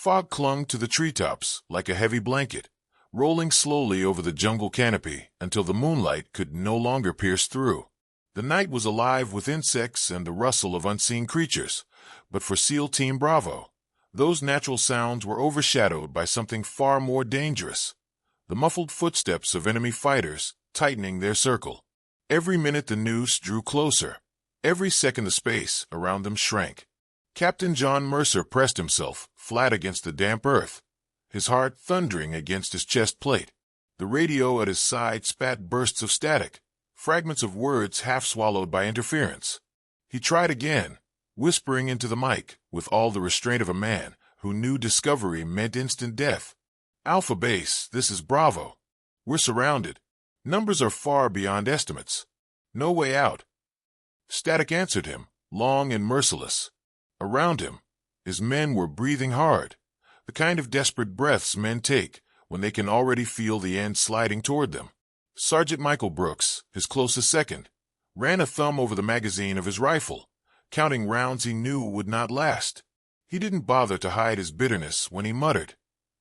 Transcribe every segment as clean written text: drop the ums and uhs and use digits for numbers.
Fog clung to the treetops like a heavy blanket, rolling slowly over the jungle canopy until the moonlight could no longer pierce through. The night was alive with insects and the rustle of unseen creatures, but for SEAL Team Bravo, those natural sounds were overshadowed by something far more dangerous: the muffled footsteps of enemy fighters tightening their circle. Every minute the noose drew closer. Every second the space around them shrank. Captain John Mercer pressed himself flat against the damp earth, his heart thundering against his chest plate. The radio at his side spat bursts of static, fragments of words half swallowed by interference. He tried again, whispering into the mic with all the restraint of a man who knew discovery meant instant death. "Alpha Base, this is Bravo. We're surrounded. Numbers are far beyond estimates. No way out." Static answered him, long and merciless. Around him, his men were breathing hard, the kind of desperate breaths men take when they can already feel the end sliding toward them. Sergeant Michael Brooks, his closest second, ran a thumb over the magazine of his rifle, counting rounds he knew would not last. He didn't bother to hide his bitterness when he muttered,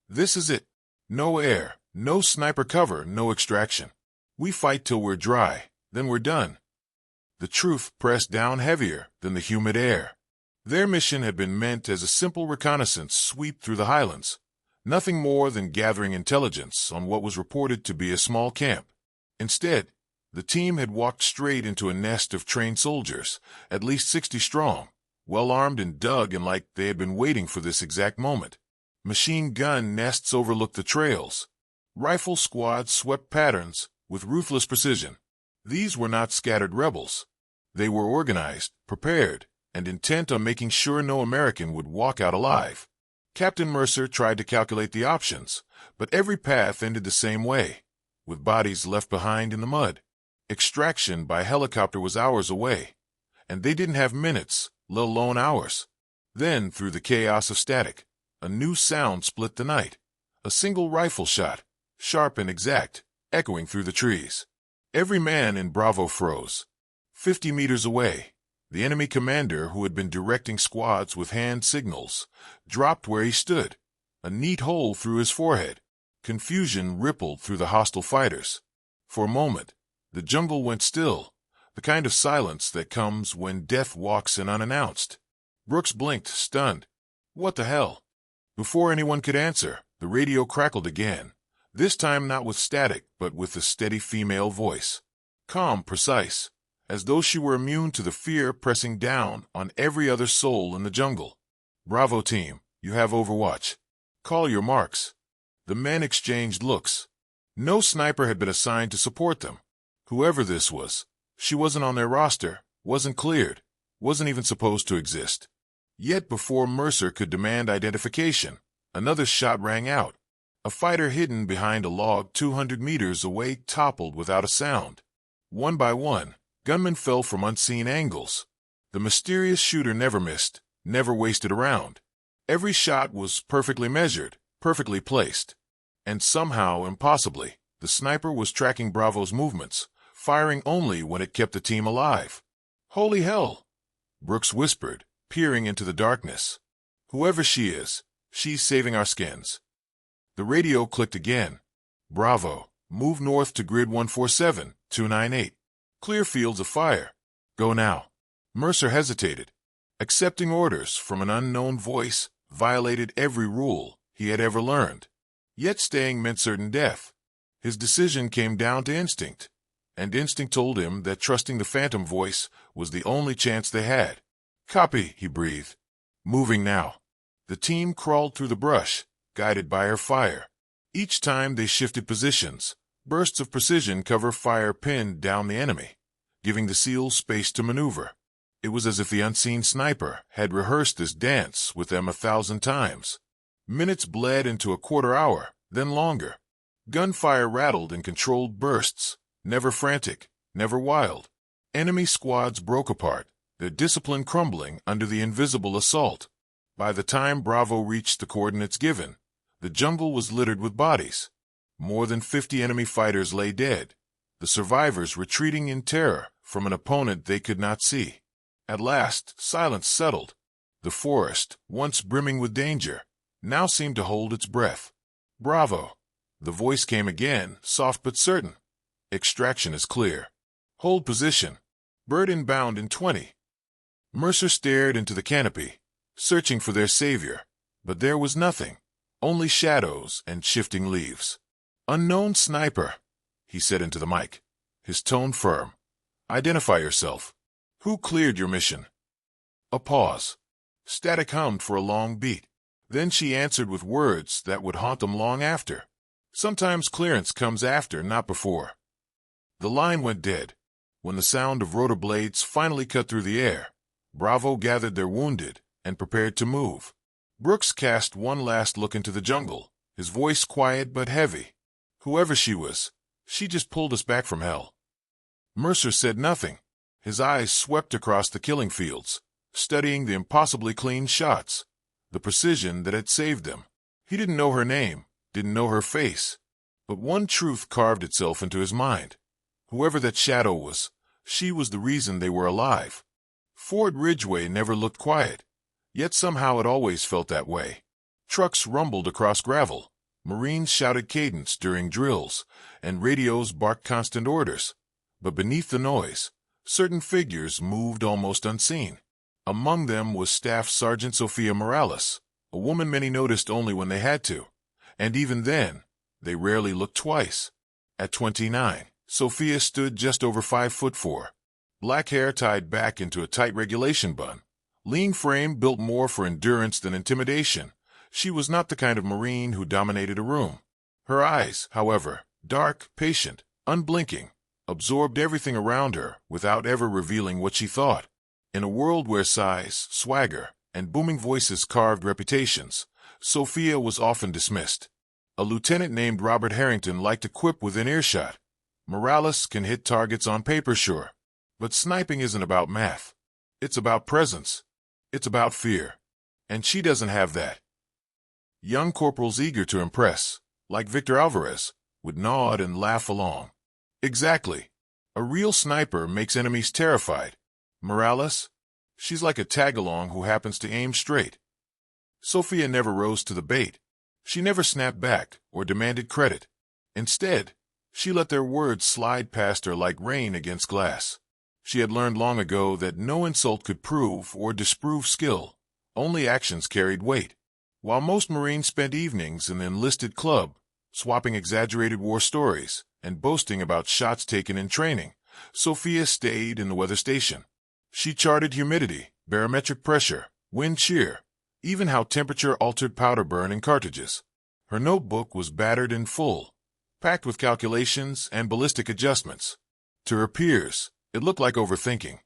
"This is it. No air, no sniper cover, no extraction. We fight till we're dry, then we're done." The truth pressed down heavier than the humid air. Their mission had been meant as a simple reconnaissance sweep through the highlands, nothing more than gathering intelligence on what was reported to be a small camp. Instead, the team had walked straight into a nest of trained soldiers, at least 60 strong, well-armed and dug in like they had been waiting for this exact moment. Machine gun nests overlooked the trails. Rifle squads swept patterns with ruthless precision. These were not scattered rebels. They were organized, prepared, and intent on making sure no American would walk out alive. Captain Mercer tried to calculate the options, but every path ended the same way, with bodies left behind in the mud. Extraction by helicopter was hours away, and they didn't have minutes, let alone hours. Then, through the chaos of static, a new sound split the night. A single rifle shot, sharp and exact, echoing through the trees. Every man in Bravo froze. 50 meters away, the enemy commander, who had been directing squads with hand signals, dropped where he stood, a neat hole through his forehead. Confusion rippled through the hostile fighters. For a moment, the jungle went still, the kind of silence that comes when death walks in unannounced. Brooks blinked, stunned. "What the hell?" Before anyone could answer, the radio crackled again, this time not with static but with a steady female voice. Calm, precise, as though she were immune to the fear pressing down on every other soul in the jungle. "Bravo team, you have overwatch. Call your marks." The men exchanged looks. No sniper had been assigned to support them. Whoever this was, she wasn't on their roster, wasn't cleared, wasn't even supposed to exist. Yet before Mercer could demand identification, another shot rang out. A fighter hidden behind a log 200 meters away toppled without a sound. One by one, gunmen fell from unseen angles. The mysterious shooter never missed, never wasted a round. Every shot was perfectly measured, perfectly placed. And somehow, impossibly, the sniper was tracking Bravo's movements, firing only when it kept the team alive. "Holy hell!" Brooks whispered, peering into the darkness. "Whoever she is, she's saving our skins." The radio clicked again. "Bravo, move north to grid 147-298. Clear fields of fire. Go now." Mercer hesitated. Accepting orders from an unknown voice violated every rule he had ever learned. Yet staying meant certain death. His decision came down to instinct, and instinct told him that trusting the phantom voice was the only chance they had. "Copy," he breathed. "Moving now." The team crawled through the brush, guided by her fire. Each time they shifted positions, bursts of precision cover fire pinned down the enemy, giving the SEALs space to maneuver. It was as if the unseen sniper had rehearsed this dance with them 1,000 times. Minutes bled into a quarter hour, then longer. Gunfire rattled in controlled bursts, never frantic, never wild. Enemy squads broke apart, their discipline crumbling under the invisible assault. By the time Bravo reached the coordinates given, the jungle was littered with bodies. More than 50 enemy fighters lay dead, the survivors retreating in terror from an opponent they could not see. At last, silence settled. The forest, once brimming with danger, now seemed to hold its breath. "Bravo." The voice came again, soft but certain. "Extraction is clear. Hold position. Bird inbound in 20. Mercer stared into the canopy, searching for their savior, but there was nothing, only shadows and shifting leaves. "Unknown sniper," he said into the mic, his tone firm. "Identify yourself. Who cleared your mission?" A pause. Static hummed for a long beat. Then she answered with words that would haunt them long after. "Sometimes clearance comes after, not before." The line went dead. When the sound of rotor blades finally cut through the air, Bravo gathered their wounded and prepared to move. Brooks cast one last look into the jungle, his voice quiet but heavy. "Whoever she was, she just pulled us back from hell." Mercer said nothing. His eyes swept across the killing fields, studying the impossibly clean shots, the precision that had saved them. He didn't know her name, didn't know her face, but one truth carved itself into his mind. Whoever that shadow was, she was the reason they were alive. Fort Ridgeway never looked quiet, yet somehow it always felt that way. Trucks rumbled across gravel, Marines shouted cadence during drills, and radios barked constant orders. But beneath the noise, certain figures moved almost unseen. Among them was Staff Sergeant Sophia Morales, a woman many noticed only when they had to, and even then, they rarely looked twice. At 29, Sophia stood just over 5'4", black hair tied back into a tight regulation bun, lean frame built more for endurance than intimidation. She was not the kind of Marine who dominated a room. Her eyes, however, dark, patient, unblinking, absorbed everything around her without ever revealing what she thought. In a world where size, swagger, and booming voices carved reputations, Sophia was often dismissed. A lieutenant named Robert Harrington liked to quip within earshot. "Morales can hit targets on paper, sure, but sniping isn't about math. It's about presence. It's about fear. And she doesn't have that." Young corporals eager to impress, like Victor Alvarez, would nod and laugh along. "Exactly. A real sniper makes enemies terrified. Morales? She's like a tag-along who happens to aim straight." Sophia never rose to the bait. She never snapped back or demanded credit. Instead, she let their words slide past her like rain against glass. She had learned long ago that no insult could prove or disprove skill. Only actions carried weight. While most Marines spent evenings in the enlisted club, swapping exaggerated war stories and boasting about shots taken in training, Sophia stayed in the weather station. She charted humidity, barometric pressure, wind shear, even how temperature altered powder burn in cartridges. Her notebook was battered and full, packed with calculations and ballistic adjustments. To her peers, it looked like overthinking.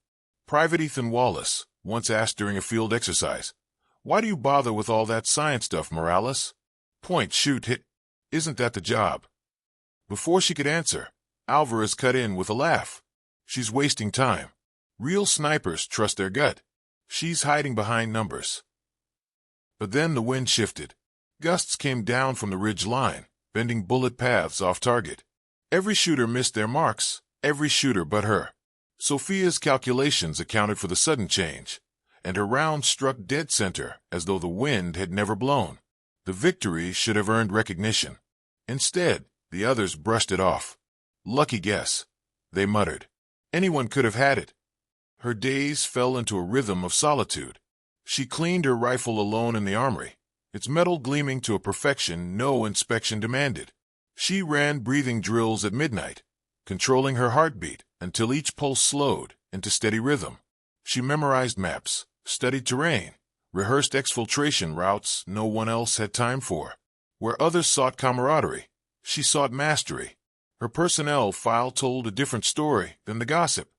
Private Ethan Wallace once asked during a field exercise, "Why do you bother with all that science stuff, Morales? Point, shoot, hit. Isn't that the job?" Before she could answer, Alvarez cut in with a laugh. "She's wasting time. Real snipers trust their gut. She's hiding behind numbers." But then the wind shifted. Gusts came down from the ridge line, bending bullet paths off target. Every shooter missed their marks, every shooter but her. Sophia's calculations accounted for the sudden change, and her round struck dead center as though the wind had never blown. The victory should have earned recognition. Instead, the others brushed it off. "Lucky guess," they muttered. "Anyone could have had it." Her days fell into a rhythm of solitude. She cleaned her rifle alone in the armory, its metal gleaming to a perfection no inspection demanded. She ran breathing drills at midnight, controlling her heartbeat until each pulse slowed into steady rhythm. She memorized maps, studied terrain, rehearsed exfiltration routes no one else had time for. Where others sought camaraderie, she sought mastery. Her personnel file told a different story than the gossip.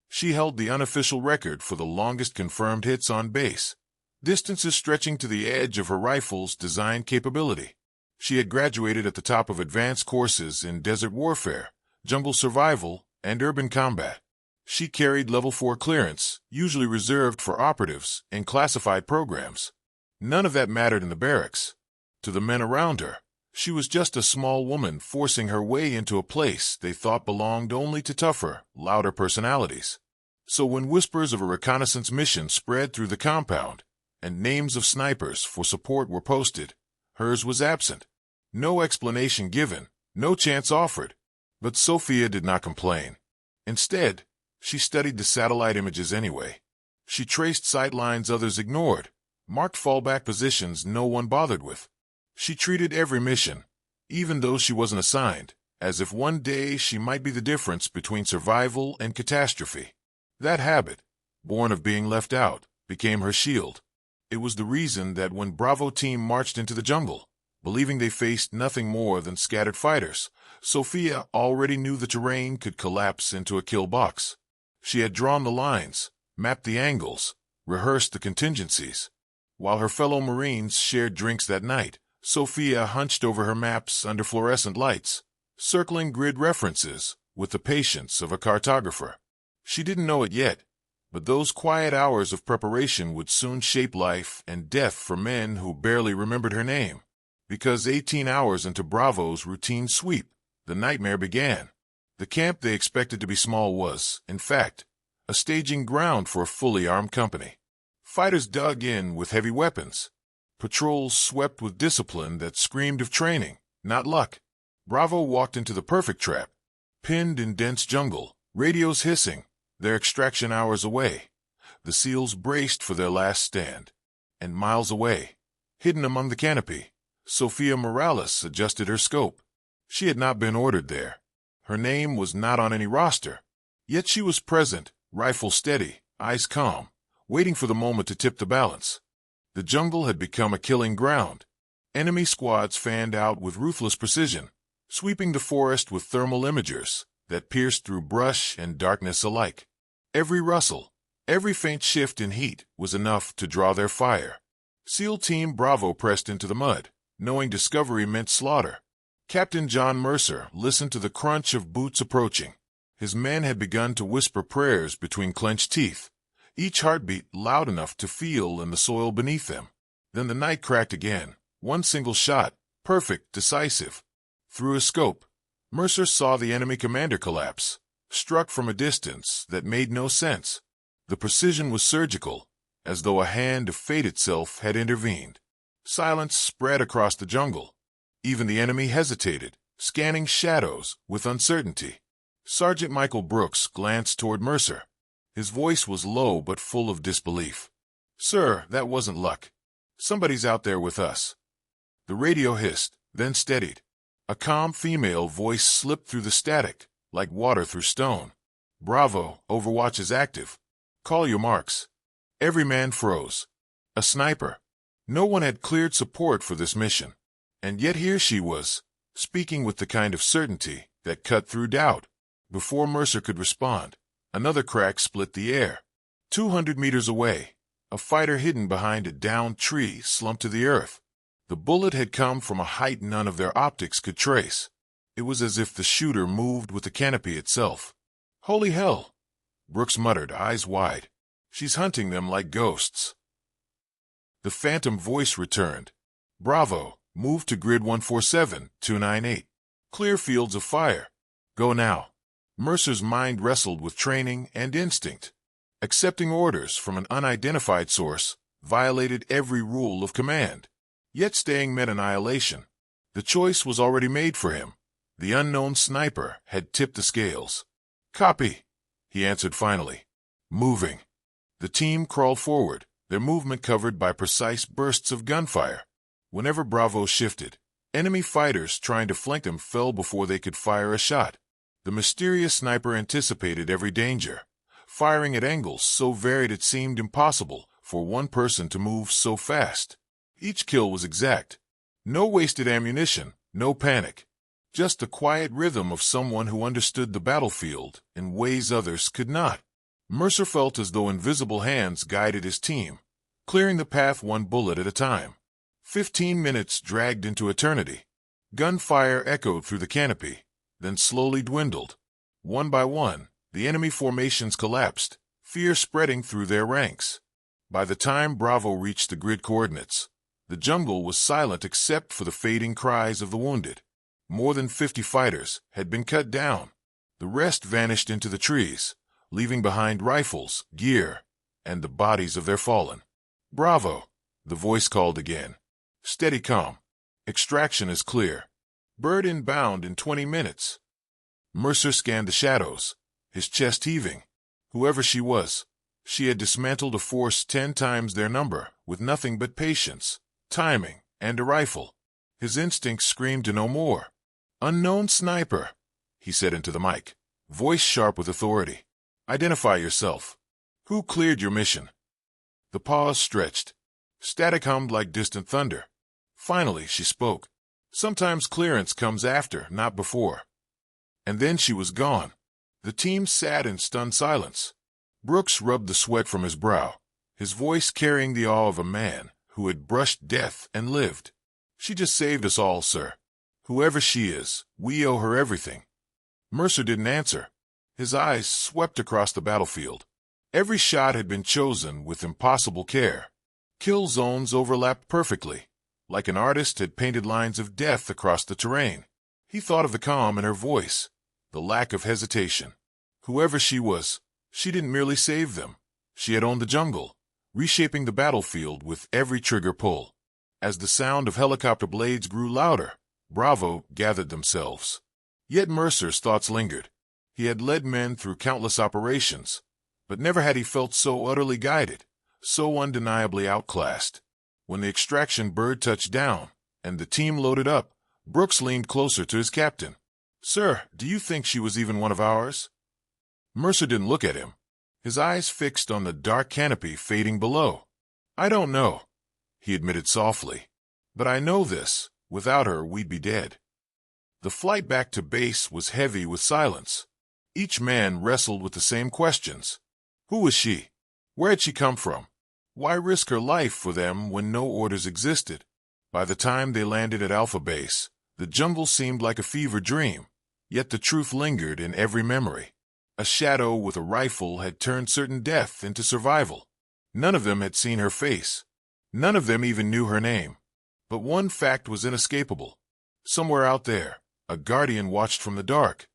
She held the unofficial record for the longest confirmed hits on base, distances stretching to the edge of her rifle's design capability. She had graduated at the top of advanced courses in desert warfare, jungle survival, and urban combat. She carried level 4 clearance, usually reserved for operatives in classified programs. None of that mattered in the barracks. To the men around her, she was just a small woman forcing her way into a place they thought belonged only to tougher, louder personalities. So when whispers of a reconnaissance mission spread through the compound, and names of snipers for support were posted, Hers was absent. No explanation given, no chance offered. But Sophia did not complain. Instead, she studied the satellite images anyway. She traced sight lines others ignored, marked fallback positions no one bothered with. She treated every mission, even those she wasn't assigned, as if one day she might be the difference between survival and catastrophe. That habit, born of being left out, became her shield. It was the reason that when Bravo team marched into the jungle, believing they faced nothing more than scattered fighters, Sophia already knew the terrain could collapse into a kill box. She had drawn the lines, mapped the angles, rehearsed the contingencies. While her fellow Marines shared drinks that night, Sophia hunched over her maps under fluorescent lights, circling grid references with the patience of a cartographer. She didn't know it yet, but those quiet hours of preparation would soon shape life and death for men who barely remembered her name. Because 18 hours into Bravo's routine sweep, the nightmare began. The camp they expected to be small was, in fact, a staging ground for a fully armed company. Fighters dug in with heavy weapons. Patrols swept with discipline that screamed of training, not luck. Bravo walked into the perfect trap. Pinned in dense jungle, radios hissing, their extraction hours away. The SEALs braced for their last stand. And miles away, hidden among the canopy, Sophia Morales adjusted her scope. She had not been ordered there. Her name was not on any roster. Yet she was present, rifle steady, eyes calm, waiting for the moment to tip the balance. The jungle had become a killing ground. Enemy squads fanned out with ruthless precision, sweeping the forest with thermal imagers that pierced through brush and darkness alike. Every rustle, every faint shift in heat was enough to draw their fire. SEAL Team Bravo pressed into the mud, knowing discovery meant slaughter. Captain John Mercer listened to the crunch of boots approaching. His men had begun to whisper prayers between clenched teeth, each heartbeat loud enough to feel in the soil beneath them. Then the night cracked again, one single shot, perfect, decisive. Through his scope, Mercer saw the enemy commander collapse, struck from a distance that made no sense. The precision was surgical, as though a hand of fate itself had intervened. Silence spread across the jungle. Even the enemy hesitated, scanning shadows with uncertainty. Sergeant Michael Brooks glanced toward Mercer. His voice was low but full of disbelief. "Sir, that wasn't luck. Somebody's out there with us." The radio hissed, then steadied. A calm female voice slipped through the static, like water through stone. "Bravo, Overwatch is active. Call your marks." Every man froze. A sniper. No one had cleared support for this mission. And yet here she was, speaking with the kind of certainty that cut through doubt. Before Mercer could respond, another crack split the air. 200 meters away, a fighter hidden behind a downed tree slumped to the earth. The bullet had come from a height none of their optics could trace. It was as if the shooter moved with the canopy itself. "Holy hell!" Brooks muttered, eyes wide. "She's hunting them like ghosts." The phantom voice returned. "Bravo, move to grid 147-298. Clear fields of fire. Go now." Mercer's mind wrestled with training and instinct. Accepting orders from an unidentified source violated every rule of command. Yet staying meant annihilation. The choice was already made for him. The unknown sniper had tipped the scales. "Copy," he answered finally. "Moving." The team crawled forward, their movement covered by precise bursts of gunfire. Whenever Bravo shifted, enemy fighters trying to flank them fell before they could fire a shot. The mysterious sniper anticipated every danger, firing at angles so varied it seemed impossible for one person to move so fast. Each kill was exact. No wasted ammunition, no panic. Just the quiet rhythm of someone who understood the battlefield in ways others could not. Mercer felt as though invisible hands guided his team, clearing the path one bullet at a time. 15 minutes dragged into eternity. Gunfire echoed through the canopy, then slowly dwindled. One by one, the enemy formations collapsed, fear spreading through their ranks. By the time Bravo reached the grid coordinates, the jungle was silent except for the fading cries of the wounded. More than 50 fighters had been cut down. The rest vanished into the trees, leaving behind rifles, gear, and the bodies of their fallen. "Bravo," the voice called again. "Steady, calm. Extraction is clear. Bird inbound in 20 minutes. Mercer scanned the shadows, his chest heaving. Whoever she was, she had dismantled a force 10 times their number, with nothing but patience, timing, and a rifle. His instincts screamed to know more. "Unknown sniper," he said into the mic, voice sharp with authority. "Identify yourself. Who cleared your mission?" The pause stretched. Static hummed like distant thunder. Finally, she spoke. "Sometimes clearance comes after, not before." And then she was gone. The team sat in stunned silence. Brooks rubbed the sweat from his brow, his voice carrying the awe of a man who had brushed death and lived. "She just saved us all, sir. Whoever she is, we owe her everything." Mercer didn't answer. His eyes swept across the battlefield. Every shot had been chosen with impossible care. Kill zones overlapped perfectly, like an artist had painted lines of death across the terrain. He thought of the calm in her voice, the lack of hesitation. Whoever she was, she didn't merely save them. She had owned the jungle, reshaping the battlefield with every trigger pull. As the sound of helicopter blades grew louder, Bravo gathered themselves. Yet Mercer's thoughts lingered. He had led men through countless operations, but never had he felt so utterly guided, so undeniably outclassed. When the extraction bird touched down, and the team loaded up, Brooks leaned closer to his captain. "Sir, do you think she was even one of ours?" Mercer didn't look at him, his eyes fixed on the dark canopy fading below. "I don't know," he admitted softly. "But I know this, without her we'd be dead." The flight back to base was heavy with silence. Each man wrestled with the same questions. Who was she? Where had she come from? Why risk her life for them when no orders existed? By the time they landed at Alpha Base, the jungle seemed like a fever dream, yet the truth lingered in every memory. A shadow with a rifle had turned certain death into survival. None of them had seen her face. None of them even knew her name. But one fact was inescapable. Somewhere out there, a guardian watched from the dark.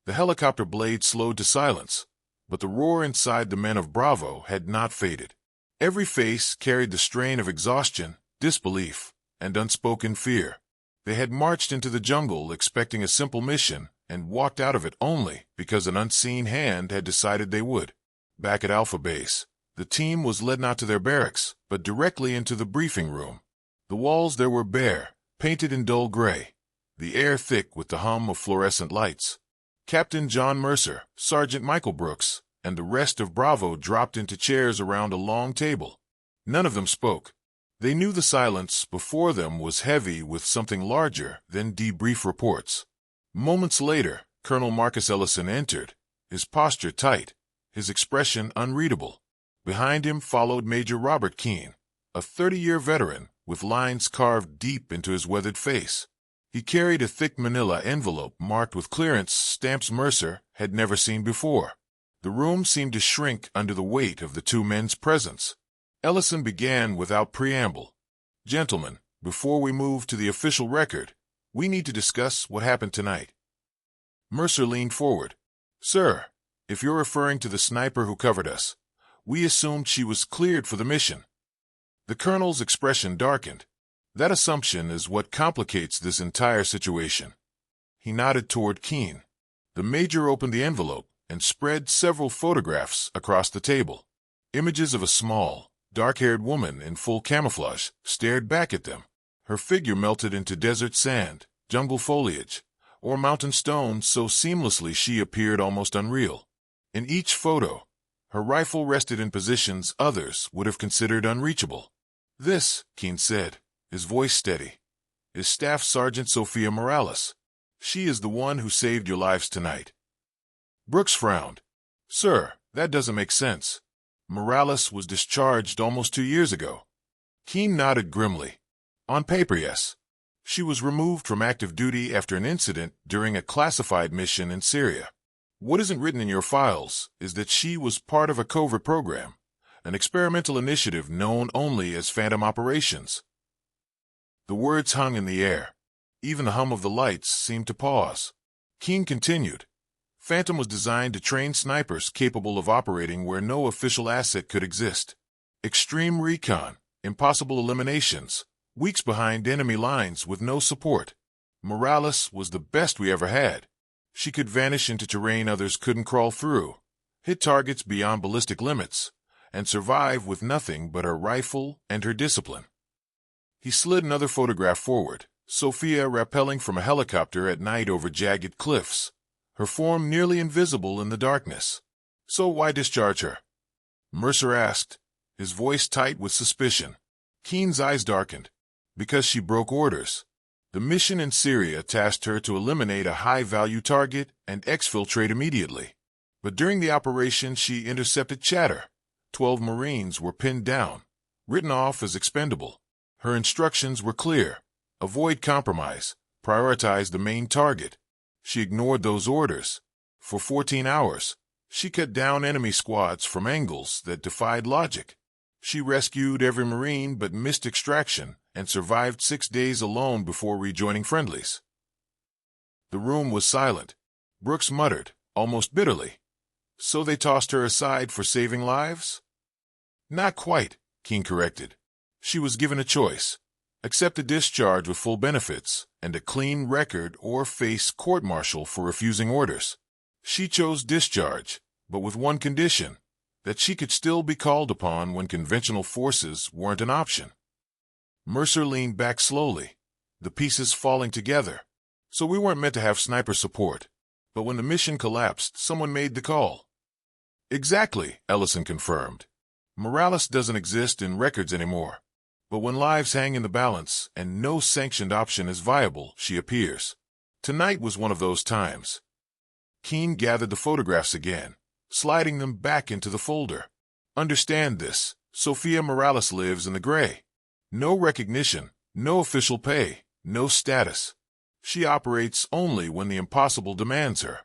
The helicopter blade slowed to silence, but the roar inside the men of Bravo had not faded. Every face carried the strain of exhaustion, disbelief, and unspoken fear. They had marched into the jungle expecting a simple mission and walked out of it only because an unseen hand had decided they would. Back at Alpha Base, the team was led not to their barracks, but directly into the briefing room. The walls there were bare, painted in dull gray, the air thick with the hum of fluorescent lights. Captain John Mercer, Sergeant Michael Brooks, and the rest of Bravo dropped into chairs around a long table. None of them spoke. They knew the silence before them was heavy with something larger than debrief reports. Moments later, Colonel Marcus Ellison entered, his posture tight, his expression unreadable. Behind him followed Major Robert Keene, a 30-year veteran with lines carved deep into his weathered face. He carried a thick manila envelope marked with clearance stamps Mercer had never seen before. The room seemed to shrink under the weight of the two men's presence. Ellison began without preamble. "Gentlemen, before we move to the official record, we need to discuss what happened tonight." Mercer leaned forward. "Sir, if you're referring to the sniper who covered us, we assumed she was cleared for the mission." The colonel's expression darkened. "That assumption is what complicates this entire situation." He nodded toward Keene. The major opened the envelope and spread several photographs across the table. Images of a small, dark-haired woman in full camouflage stared back at them. Her figure melted into desert sand, jungle foliage, or mountain stones so seamlessly she appeared almost unreal. In each photo, her rifle rested in positions others would have considered unreachable. "This," Keene said, his voice steady, "is Staff Sergeant Sophia Morales. She is the one who saved your lives tonight." Brooks frowned. "Sir, that doesn't make sense. Morales was discharged almost 2 years ago." Keene nodded grimly. "On paper, yes. She was removed from active duty after an incident during a classified mission in Syria. What isn't written in your files is that she was part of a covert program, an experimental initiative known only as Phantom Operations." The words hung in the air. Even the hum of the lights seemed to pause. Keene continued. "Phantom was designed to train snipers capable of operating where no official asset could exist. Extreme recon, impossible eliminations, weeks behind enemy lines with no support. Morales was the best we ever had. She could vanish into terrain others couldn't crawl through, hit targets beyond ballistic limits, and survive with nothing but her rifle and her discipline. He slid another photograph forward, Sophia rappelling from a helicopter at night over jagged cliffs, her form nearly invisible in the darkness. So why discharge her? Mercer asked, his voice tight with suspicion. Keen's eyes darkened. Because she broke orders. The mission in Syria tasked her to eliminate a high-value target and exfiltrate immediately. But during the operation, she intercepted chatter. 12 Marines were pinned down, written off as expendable. Her instructions were clear. Avoid compromise. Prioritize the main target. She ignored those orders. For 14 hours, she cut down enemy squads from angles that defied logic. She rescued every Marine but missed extraction and survived 6 days alone before rejoining friendlies. The room was silent. Brooks muttered, almost bitterly. So they tossed her aside for saving lives? Not quite, Keen corrected. She was given a choice. Accept a discharge with full benefits and a clean record or face court-martial for refusing orders. She chose discharge, but with one condition, that she could still be called upon when conventional forces weren't an option. Mercer leaned back slowly, the pieces falling together. So we weren't meant to have sniper support, but when the mission collapsed, someone made the call. Exactly, Ellison confirmed. Morales doesn't exist in records anymore. But when lives hang in the balance and no sanctioned option is viable, she appears. Tonight was one of those times. Keen gathered the photographs again, sliding them back into the folder. Understand this, Sophia Morales lives in the gray. No recognition, no official pay, no status. She operates only when the impossible demands her.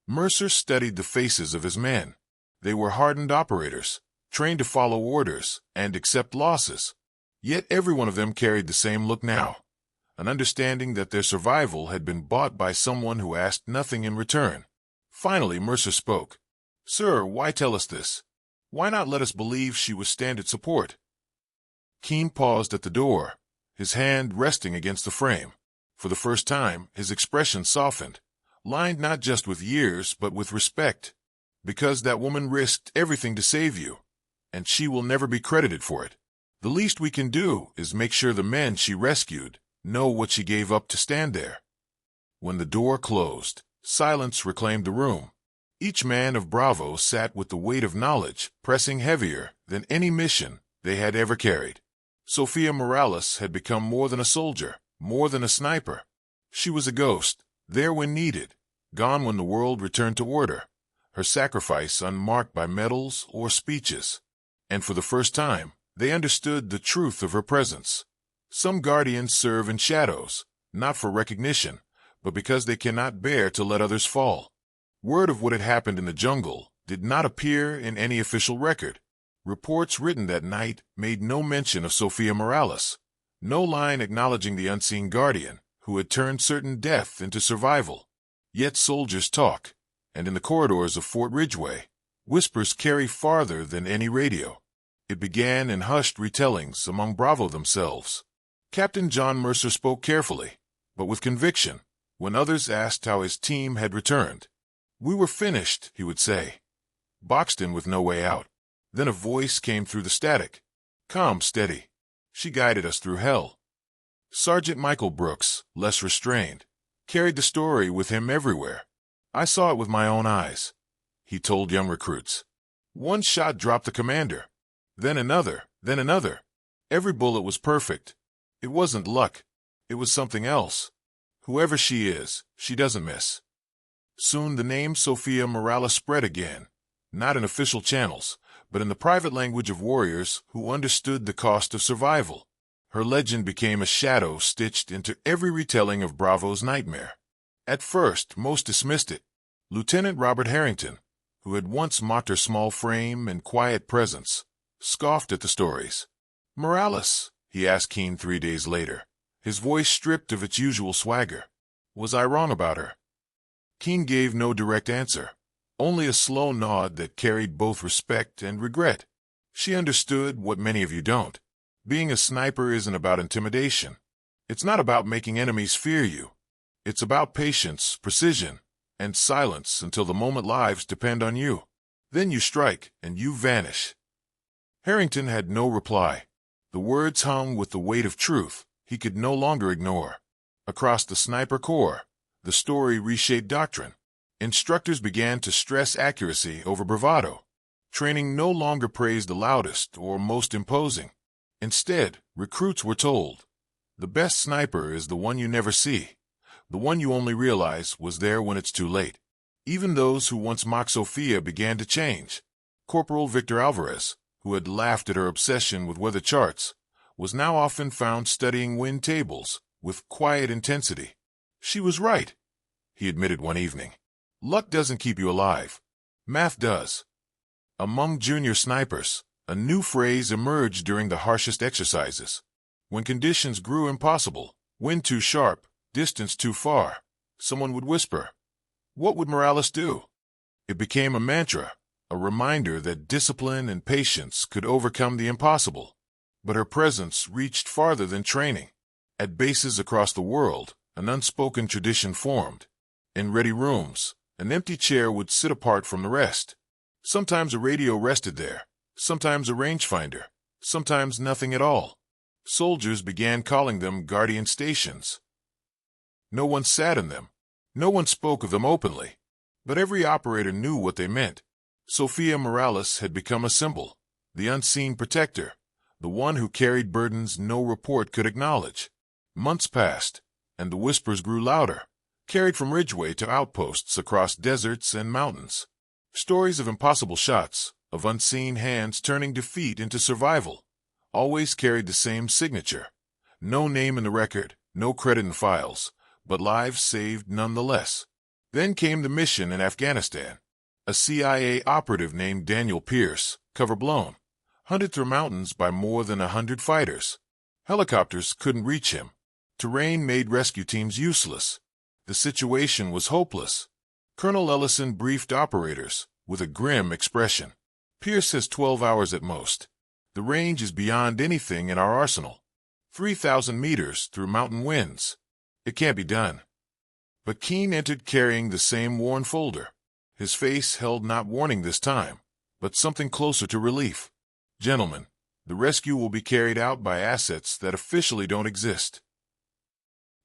Mercer studied the faces of his men. They were hardened operators, trained to follow orders and accept losses. Yet every one of them carried the same look now, an understanding that their survival had been bought by someone who asked nothing in return. Finally, Mercer spoke. Sir, why tell us this? Why not let us believe she was standard support? Keen paused at the door, his hand resting against the frame. For the first time, his expression softened, lined not just with years, but with respect. Because that woman risked everything to save you, and she will never be credited for it. The least we can do is make sure the men she rescued know what she gave up to stand there. When the door closed, silence reclaimed the room. Each man of Bravo sat with the weight of knowledge pressing heavier than any mission they had ever carried. Sophia Morales had become more than a soldier, more than a sniper. She was a ghost, there when needed, gone when the world returned to order, her sacrifice unmarked by medals or speeches. And for the first time, they understood the truth of her presence. Some guardians serve in shadows, not for recognition, but because they cannot bear to let others fall. Word of what had happened in the jungle did not appear in any official record. Reports written that night made no mention of Sophia Morales, no line acknowledging the unseen guardian who had turned certain death into survival. Yet soldiers talk, and in the corridors of Fort Ridgeway, whispers carry farther than any radio. It began in hushed retellings among Bravo themselves. Captain John Mercer spoke carefully, but with conviction, when others asked how his team had returned. We were finished, he would say, boxed in with no way out. Then a voice came through the static. Calm, steady. She guided us through hell. Sergeant Michael Brooks, less restrained, carried the story with him everywhere. I saw it with my own eyes, he told young recruits. One shot dropped the commander. Then another, then another. Every bullet was perfect. It wasn't luck. It was something else. Whoever she is, she doesn't miss. Soon the name Sophia Morales spread again, not in official channels, but in the private language of warriors who understood the cost of survival. Her legend became a shadow stitched into every retelling of Bravo's nightmare. At first, most dismissed it. Lieutenant Robert Harrington, who had once mocked her small frame and quiet presence, scoffed at the stories. Morales, he asked Keen 3 days later, his voice stripped of its usual swagger. Was I wrong about her? Keen gave no direct answer, only a slow nod that carried both respect and regret. She understood what many of you don't. Being a sniper isn't about intimidation. It's not about making enemies fear you. It's about patience, precision, and silence until the moment lives depend on you. Then you strike, and you vanish. Harrington had no reply. The words hung with the weight of truth he could no longer ignore. Across the sniper corps, the story reshaped doctrine. Instructors began to stress accuracy over bravado. Training no longer praised the loudest or most imposing. Instead, recruits were told, the best sniper is the one you never see, the one you only realize was there when it's too late. Even those who once mocked Sophia began to change. Corporal Victor Alvarez, who had laughed at her obsession with weather charts, was now often found studying wind tables with quiet intensity. She was right, he admitted one evening. Luck doesn't keep you alive. Math does. Among junior snipers, a new phrase emerged during the harshest exercises. When conditions grew impossible, wind too sharp, distance too far, someone would whisper, "What would Morales do?" It became a mantra, a reminder that discipline and patience could overcome the impossible. But her presence reached farther than training. At bases across the world, an unspoken tradition formed. In ready rooms, an empty chair would sit apart from the rest. Sometimes a radio rested there, sometimes a rangefinder, sometimes nothing at all. Soldiers began calling them guardian stations. No one sat in them. No one spoke of them openly. But every operator knew what they meant. Sophia Morales had become a symbol, the unseen protector, the one who carried burdens no report could acknowledge. Months passed, and the whispers grew louder, carried from Ridgeway to outposts across deserts and mountains. Stories of impossible shots, of unseen hands turning defeat into survival, always carried the same signature. No name in the record, no credit in files, but lives saved nonetheless. Then came the mission in Afghanistan. A CIA operative named Daniel Pierce, cover blown, hunted through mountains by more than 100 fighters. Helicopters couldn't reach him. Terrain made rescue teams useless. The situation was hopeless. Colonel Ellison briefed operators with a grim expression. Pierce has 12 hours at most. The range is beyond anything in our arsenal. 3,000 meters through mountain winds. It can't be done. But Keene entered carrying the same worn folder. His face held not warning this time, but something closer to relief. Gentlemen, the rescue will be carried out by assets that officially don't exist.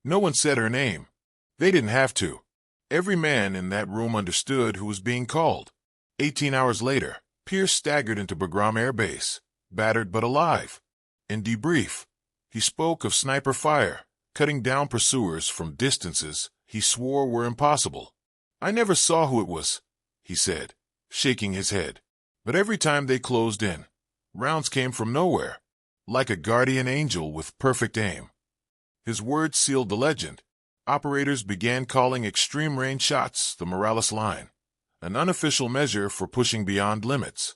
No one said her name. They didn't have to. Every man in that room understood who was being called. 18 hours later, Pierce staggered into Bagram Air Base, battered but alive. In debrief, he spoke of sniper fire, cutting down pursuers from distances he swore were impossible. "I never saw who it was," he said, shaking his head. "But every time they closed in, rounds came from nowhere, like a guardian angel with perfect aim." His words sealed the legend. Operators began calling extreme range shots the Morales line, an unofficial measure for pushing beyond limits.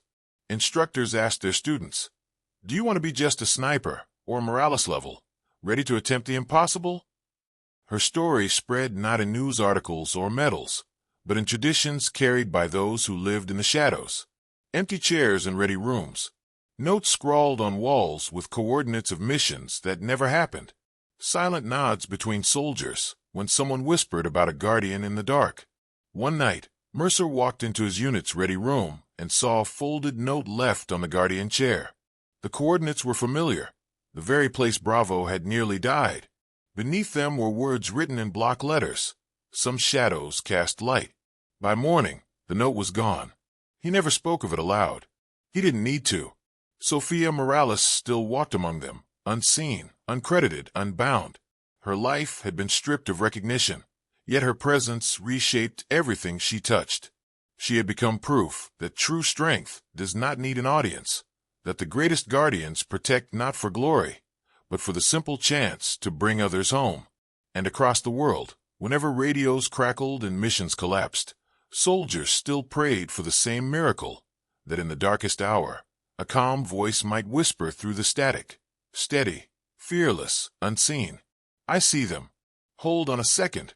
Instructors asked their students, "Do you want to be just a sniper or Morales level, ready to attempt the impossible?" Her story spread not in news articles or medals, but in traditions carried by those who lived in the shadows. Empty chairs in ready rooms. Notes scrawled on walls with coordinates of missions that never happened. Silent nods between soldiers when someone whispered about a guardian in the dark. One night, Mercer walked into his unit's ready room and saw a folded note left on the guardian chair. The coordinates were familiar, the very place Bravo had nearly died. Beneath them were words written in block letters. Some shadows cast light. By morning, the note was gone. He never spoke of it aloud. He didn't need to. Sophia Morales still walked among them, unseen, uncredited, unbound. Her life had been stripped of recognition, yet her presence reshaped everything she touched. She had become proof that true strength does not need an audience, that the greatest guardians protect not for glory, but for the simple chance to bring others home. And across the world, whenever radios crackled and missions collapsed, soldiers still prayed for the same miracle, that in the darkest hour, a calm voice might whisper through the static, steady, fearless, unseen. "I see them. Hold on a second.